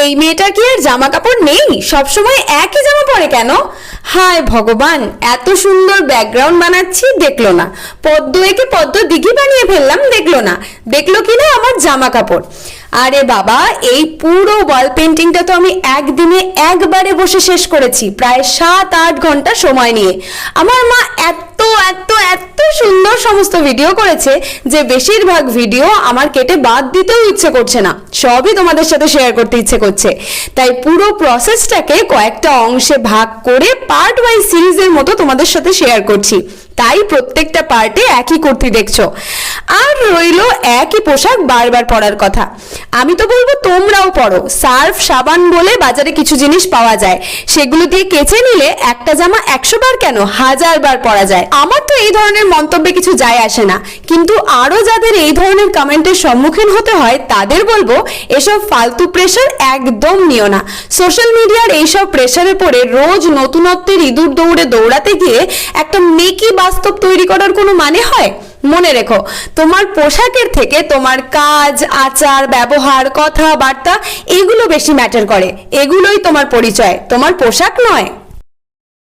এই মেয়েটা কি আর জামা কাপড় নেই, সবসময় একই জামা পরে কেন? হায় ভগবান, এত সুন্দর ব্যাকগ্রাউন্ড বানাচ্ছি দেখলো না, পদ্ম এঁকে পদ্ম দিঘি বানিয়ে ফেললাম দেখলো না, দেখলো কি না আমার জামা কাপড়। আরে বাবা, এই পুরো ওয়াল পেন্টিংটা তো আমি একদিনে একবারে বসে শেষ করেছি, প্রায় 7-8 ঘন্টা সময় নিয়ে। আমার মা এত এত এত সুন্দর সমস্ত ভিডিও করেছে যে বেশিরভাগ ভিডিও আমার কেটে বাদ দিতেও ইচ্ছে করছে না, সবই তোমাদের সাথে শেয়ার করতে ইচ্ছে করছে। তাই পুরো প্রসেসটাকে কয়েকটা অংশে ভাগ করে পার্ট ওয়াইজ সিরিজের মতো তোমাদের সাথে শেয়ার করছি। তাই প্রত্যেকটা পার্টে একই কুর্তি দেখছো, আর রইলো একই পোশাক বারবার পরার কথা। আমি তো বলবো তোমরাও পরো। সার্ফ সাবান বলে বাজারে কিছু জিনিস পাওয়া যায়, সেগুলো দিয়ে কেচে নিলে একটা জামা 100 বার কেন 1000 বার পরা যায়। আমার তো এই ধরনের মন্তব্যে কিছু যায় আসে না, কিন্তু আরো যাদের এই ধরনের কমেন্টের সম্মুখীন হতে হয় তাদের বলবো এসব ফালতু প্রেশার একদম নিও না। সোশ্যাল মিডিয়ার এইসব প্রেশারে পড়ে রোজ নতুনত্বের ইঁদুর দৌড়ে দৌড়াতে গিয়ে একটা মেকি বাস্তব তৈরি করার কোনো মানে হয়? মনে রেখো, তোমার পোশাকের থেকে তোমার কাজ, আচার, ব্যবহার, কথাবার্তা এগুলো বেশি ম্যাটার করে। এগুলোই তোমার পরিচয়, তোমার পোশাক নয়।